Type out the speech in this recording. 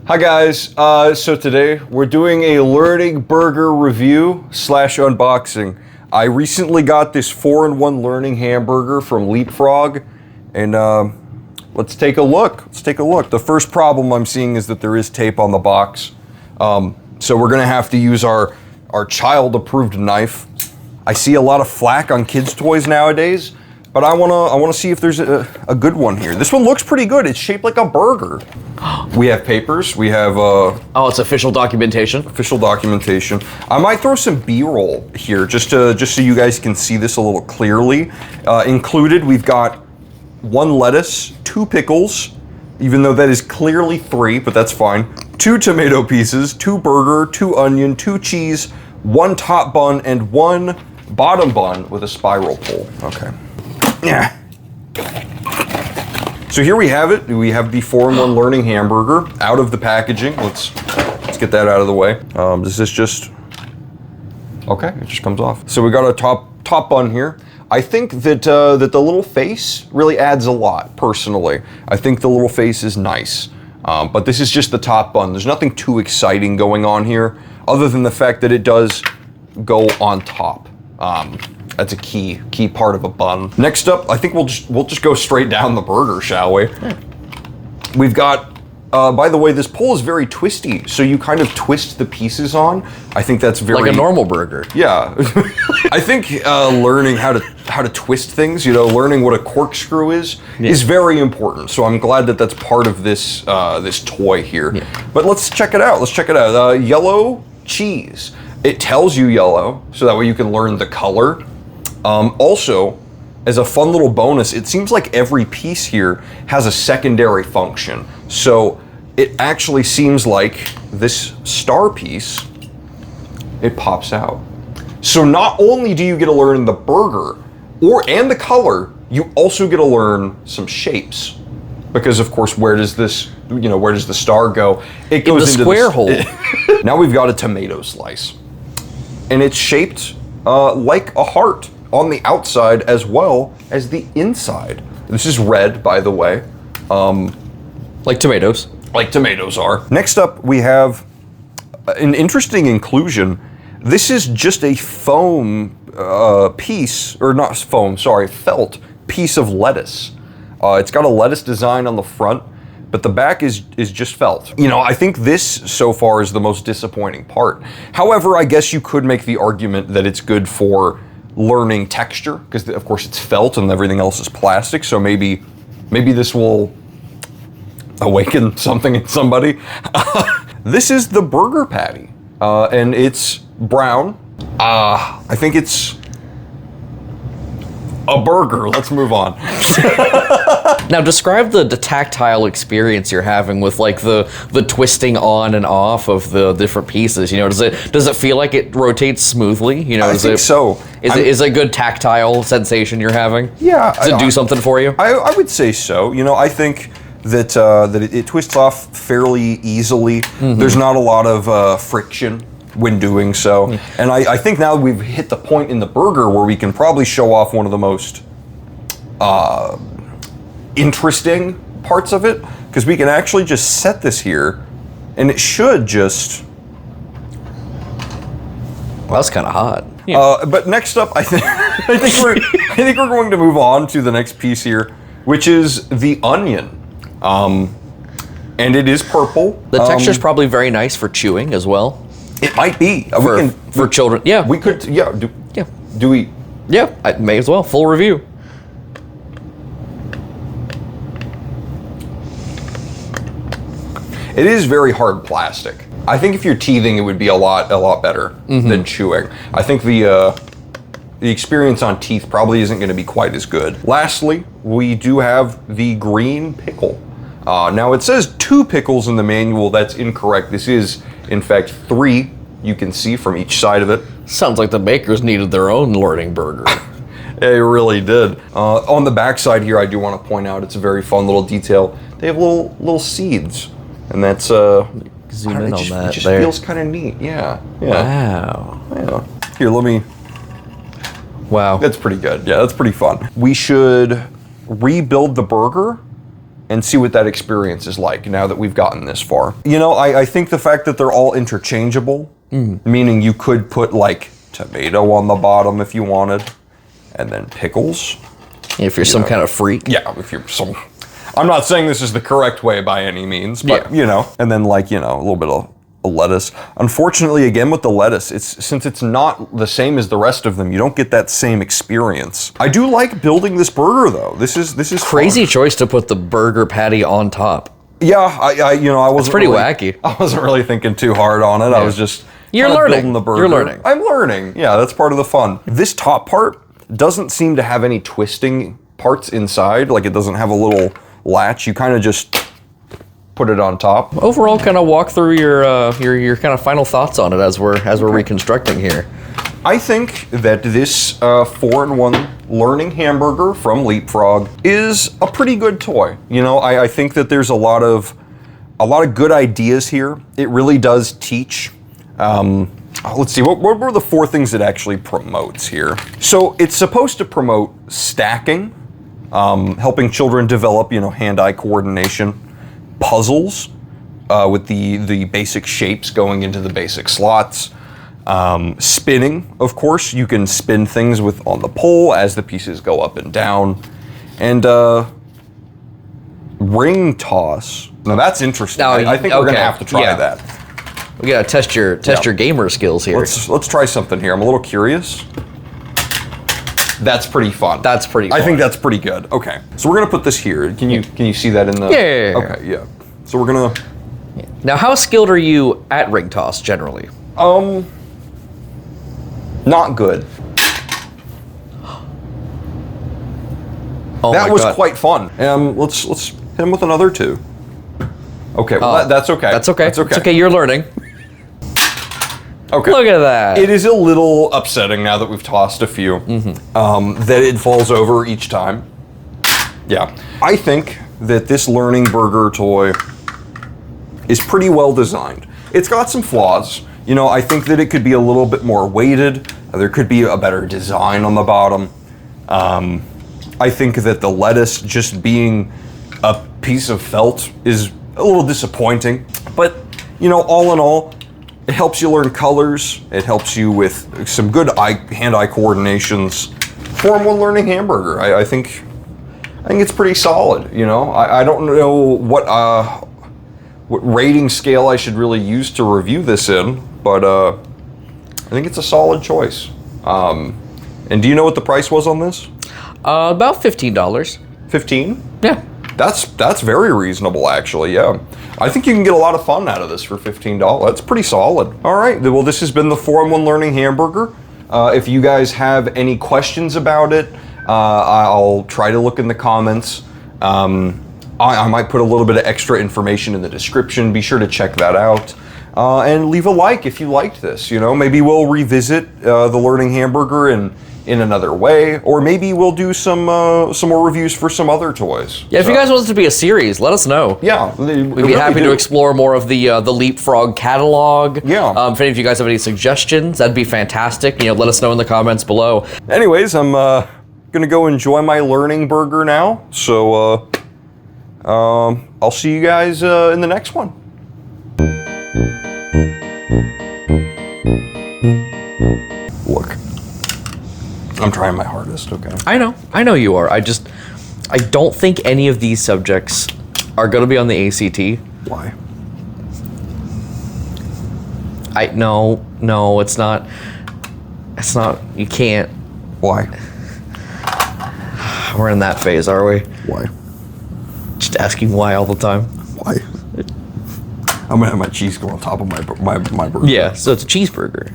Hi guys, so today we're doing a learning burger review / unboxing. I recently got this 4-in-1 learning hamburger from Leapfrog, and let's take a look. The first problem I'm seeing is that there is tape on the box. So we're gonna have to use our child-approved knife. I see a lot of flack on kids' toys nowadays, but I wanna see if there's a good one here. This one looks pretty good. It's shaped like a burger. We have papers. We have oh, it's official documentation. Official documentation. I might throw some B-roll here just so you guys can see this a little clearly. Included, we've got 1 lettuce, 2 pickles, even though that is clearly 3, but that's fine. 2 tomato pieces, 2 burger, 2 onion, 2 cheese, 1 top bun, and 1 bottom bun with a spiral pull. Okay. Yeah. So here we have it. We have the 4-in-1 learning hamburger out of the packaging. Let's get that out of the way. This is just, okay, it just comes off. So we got a top bun here. I think that that the little face really adds a lot, personally. I think the little face is nice, but this is just the top bun. There's nothing too exciting going on here, other than the fact that it does go on top. That's a key part of a bun. Next up, I think we'll just go straight down the burger, shall we? Yeah. We've got, by the way, this pull is very twisty, so you kind of twist the pieces on. I think that's very... Like a normal burger. Yeah. I think learning how to twist things, learning what a corkscrew is very important. So I'm glad that that's part of this this toy here. Yeah. But let's check it out. Yellow cheese. It tells you yellow, so that way you can learn the color. Also, as a fun little bonus, it seems like every piece here has a secondary function. So it actually seems like this star piece, it pops out. So not only do you get to learn the burger and the color, you also get to learn some shapes. Because of course, where does the star go? It goes into the square hole. Now we've got a tomato slice. And it's shaped like a heart on the outside as well as the inside. This is red, by the way. Like tomatoes. Like tomatoes are. Next up, we have an interesting inclusion. This is just a foam piece, or not foam, sorry, felt piece of lettuce. It's got a lettuce design on the front, but the back is just felt. I think this so far is the most disappointing part. However, I guess you could make the argument that it's good for learning texture, because of course it's felt and everything else is plastic, so maybe this will awaken something in somebody. This is the burger patty, and it's brown. I think it's a burger. Let's move on. Now describe the tactile experience you're having with like the twisting on and off of the different pieces. Does it feel like it rotates smoothly? I think so. Is it a good tactile sensation you're having? Yeah. Does it do something for you? I would say so. I think that it twists off fairly easily. Mm-hmm. There's not a lot of friction when doing so. Mm. And I think now we've hit the point in the burger where we can probably show off one of the most interesting parts of it, because we can actually just set this here and it should just... Well, that's kind of hot. Yeah. But next up, I think we're going to move on to the next piece here, which is the onion. And it is purple. The texture's probably very nice for chewing as well. It might be. For children, yeah. We could, yeah. Do we? Yeah, I may as well. Full review. It is very hard plastic. I think if you're teething, it would be a lot better than chewing. I think the experience on teeth probably isn't going to be quite as good. Lastly, we do have the green pickle. Now it says 2 pickles in the manual. That's incorrect. This is, in fact, 3. You can see from each side of it. Sounds like the bakers needed their own learning burger. They really did. On the back side here, I do want to point out, it's a very fun little detail. They have little seeds, and that's zoom in on that. It just feels kind of neat. Yeah. Wow. Yeah. Here, let me. Wow. That's pretty good. Yeah, that's pretty fun. We should rebuild the burger and see what that experience is like now that we've gotten this far. You know, I think the fact that they're all interchangeable, meaning you could put like tomato on the bottom if you wanted, and then pickles. If you're some kind of freak. Yeah, if you're some... I'm not saying this is the correct way by any means, but you know, and then like, you know, a little bit of lettuce. Unfortunately, again with the lettuce, since it's not the same as the rest of them, you don't get that same experience. I do like building this burger though. This is Crazy fun. choice to put the burger patty on top. Yeah, I you know, I wasn't pretty really, wacky. I wasn't really thinking too hard on it. I was just You're kind of learning. building the burger. You're learning. I'm learning. Yeah, that's part of the fun. This top part doesn't seem to have any twisting parts inside. Like it doesn't have a little latch. You kind of just put it on top. Overall, kind of walk through your kind of final thoughts on it as we're reconstructing here. I think that this 4-in-1 learning hamburger from Leapfrog is a pretty good toy. You know, I think that there's a lot of good ideas here. It really does teach. Let's see, what were the 4 things it actually promotes here? So it's supposed to promote stacking, helping children develop, you know, hand-eye coordination, puzzles with the basic shapes going into the basic slots, spinning, of course. You can spin things on the pole as the pieces go up and down, and ring toss. Now that's interesting. I think we're gonna have to try that. We gotta test your gamer skills here. Let's try something here. I'm a little curious. That's pretty fun. That's pretty fun. I think that's pretty good. Okay. So we're gonna put this here. Can you see that in the... Yeah. Okay, yeah. So we're gonna... Now, how skilled are you at ring toss generally? Not good. Oh that my was God. quite fun. Let's hit him with another 2. Okay, well that's okay. That's okay. That's okay. It's okay, you're learning. Okay. Look at that. It is a little upsetting now that we've tossed a few, that it falls over each time. Yeah. I think that this learning burger toy is pretty well designed. It's got some flaws. You know, I think that it could be a little bit more weighted. There could be a better design on the bottom. I think that the lettuce just being a piece of felt is a little disappointing. But, you know, all in all, it helps you learn colors. It helps you with some good hand-eye coordinations. 4-in-1 learning hamburger. I think it's pretty solid. You know, I don't know what rating scale I should really use to review this in, but I think it's a solid choice. And do you know what the price was on this? About $15. 15? Yeah. That's very reasonable, actually, yeah. I think you can get a lot of fun out of this for $15. That's pretty solid. All right, well, this has been the 4-in-1 Learning Hamburger. If you guys have any questions about it, I'll try to look in the comments. I might put a little bit of extra information in the description. Be sure to check that out. And leave a like if you liked this. You know, maybe we'll revisit the Learning Hamburger in another way, or maybe we'll do some more reviews for some other toys. Yeah, if you guys want this to be a series, let us know. Yeah, we'd be happy to explore more of the Leapfrog catalog. Yeah. If any of you guys have any suggestions, that'd be fantastic. You know, let us know in the comments below. Anyways, I'm gonna go enjoy my learning burger now. So I'll see you guys in the next one. Look. I'm trying my hardest, okay? I know you are. I don't think any of these subjects are going to be on the ACT. Why? No, it's not, you can't. Why? We're in that phase, are we? Why? Just asking why all the time. Why? I'm gonna have my cheese go on top of my burger. Yeah, so it's a cheeseburger.